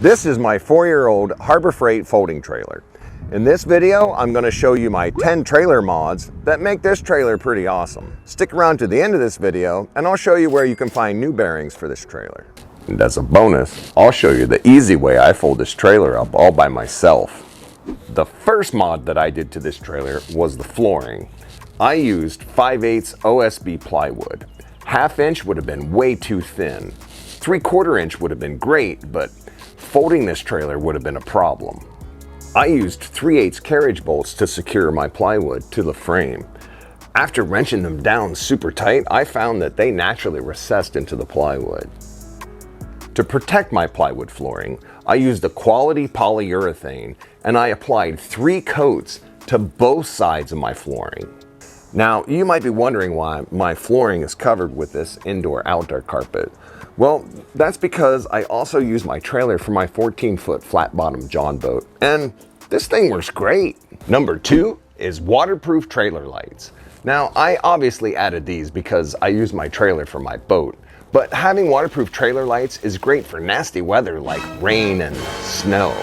This is my 4-year-old Harbor Freight folding trailer. In this video, I'm going to show you my 10 trailer mods that make this trailer pretty awesome. Stick around to the end of this video and I'll show you where you can find new bearings for this trailer. And as a bonus, I'll show you the easy way I fold this trailer up all by myself. The first mod that I did to this trailer was the flooring. I used 5/8 OSB plywood. 1/2 inch would have been way too thin. 3/4 inch would have been great, but folding this trailer would have been a problem. I used 3/8 carriage bolts to secure my plywood to the frame. After wrenching them down super tight, I found that they naturally recessed into the plywood. To protect my plywood flooring, I used a quality polyurethane and I applied 3 coats to both sides of my flooring. Now, you might be wondering why my flooring is covered with this indoor-outdoor carpet. Well, that's because I also use my trailer for my 14-foot flat-bottom John boat, and this thing works great. Number 2 is waterproof trailer lights. Now, I obviously added these because I use my trailer for my boat, but having waterproof trailer lights is great for nasty weather like rain and snow.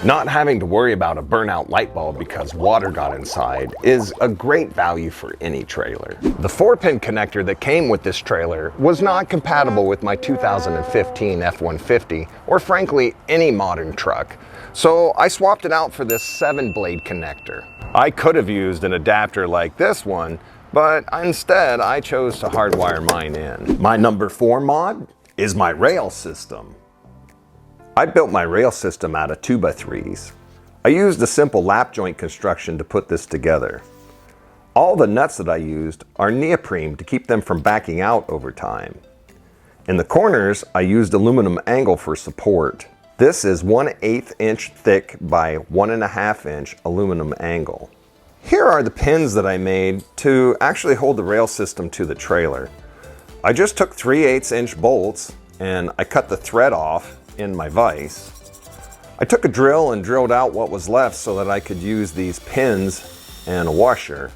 Not having to worry about a burnout light bulb because water got inside is a great value for any trailer. The 4-pin connector that came with this trailer was not compatible with my 2015 F-150 or frankly any modern truck, so I swapped it out for this 7-blade connector. I could have used an adapter like this one, but instead I chose to hardwire mine in. My number 4 mod is my rail system. I built my rail system out of 2x3s. I used a simple lap joint construction to put this together. All the nuts that I used are neoprene to keep them from backing out over time. In the corners, I used aluminum angle for support. This is 1/8 inch thick by 1.5 inch aluminum angle. Here are the pins that I made to actually hold the rail system to the trailer. I just took 3/8 inch bolts and I cut the thread off in my vise. I took a drill and drilled out what was left so that I could use these pins and a washer.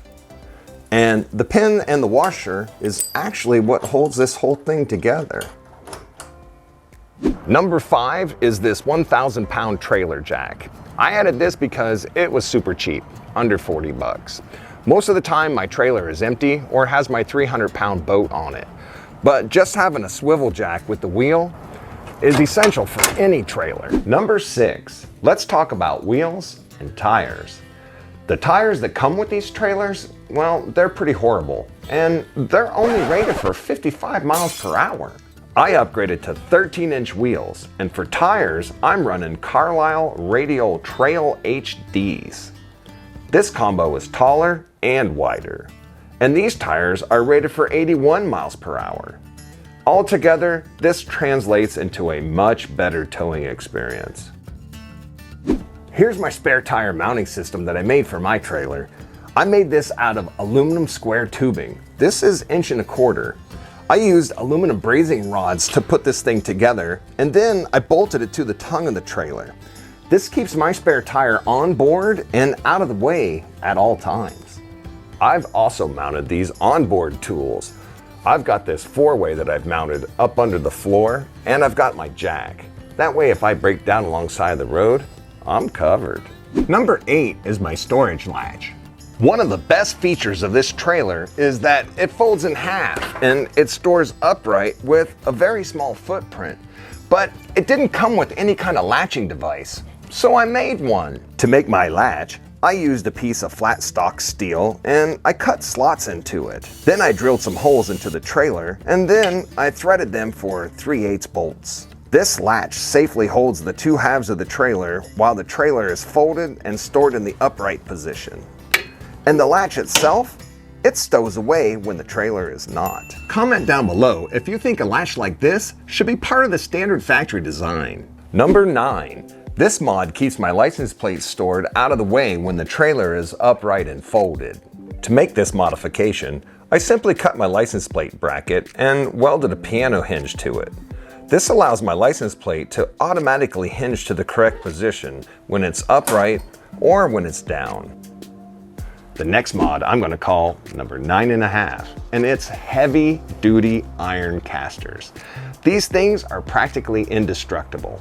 And the pin and the washer is actually what holds this whole thing together. Number 5 is this 1,000-pound trailer jack. I added this because it was super cheap, under 40 bucks. Most of the time my trailer is empty or has my 300-pound boat on it. But just having a swivel jack with the wheel is essential for any trailer. Number 6, let's talk about wheels and tires. The tires that come with these trailers, well, they're pretty horrible, and they're only rated for 55 miles per hour. I upgraded to 13-inch wheels, and for tires, I'm running Carlisle Radial Trail HDs. This combo is taller and wider, and these tires are rated for 81 miles per hour. Altogether, this translates into a much better towing experience. Here's my spare tire mounting system that I made for my trailer. I made this out of aluminum square tubing. This is 1.25 inch. I used aluminum brazing rods to put this thing together, and then I bolted it to the tongue of the trailer. This keeps my spare tire on board and out of the way at all times. I've also mounted these onboard tools. I've got this 4-way that I've mounted up under the floor, and I've got my jack. That way if I break down alongside the road, I'm covered. Number 8 is my storage latch. One of the best features of this trailer is that it folds in half and it stores upright with a very small footprint. But it didn't come with any kind of latching device, so I made one. To make my latch, I used a piece of flat stock steel and I cut slots into it. Then I drilled some holes into the trailer and then I threaded them for 3/8 bolts. This latch safely holds the 2 halves of the trailer while the trailer is folded and stored in the upright position. And the latch itself, it stows away when the trailer is not. Comment down below if you think a latch like this should be part of the standard factory design. Number 9. This mod keeps my license plate stored out of the way when the trailer is upright and folded. To make this modification, I simply cut my license plate bracket and welded a piano hinge to it. This allows my license plate to automatically hinge to the correct position when it's upright or when it's down. The next mod I'm going to call number 9.5, and it's heavy duty iron casters. These things are practically indestructible.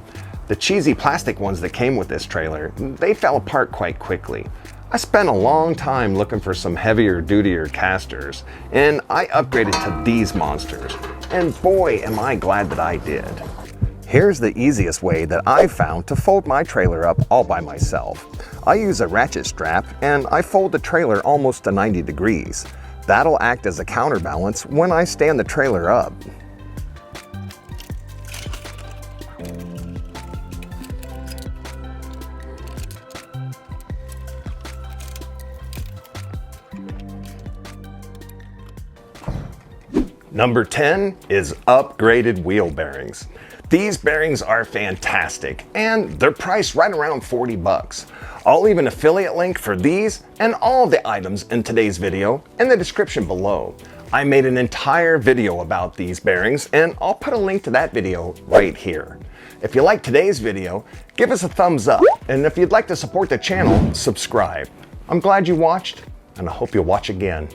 The cheesy plastic ones that came with this trailer, they fell apart quite quickly. I spent a long time looking for some heavier dutier casters, and I upgraded to these monsters, and boy am I glad that I did. Here's the easiest way that I've found to fold my trailer up all by myself. I use a ratchet strap and I fold the trailer almost to 90 degrees. That'll act as a counterbalance when I stand the trailer up. Number 10 is upgraded wheel bearings. These bearings are fantastic and they're priced right around 40 bucks. I'll leave an affiliate link for these and all of the items in today's video in the description below. I made an entire video about these bearings and I'll put a link to that video right here. If you like today's video, give us a thumbs up, and if you'd like to support the channel, subscribe. I'm glad you watched and I hope you'll watch again.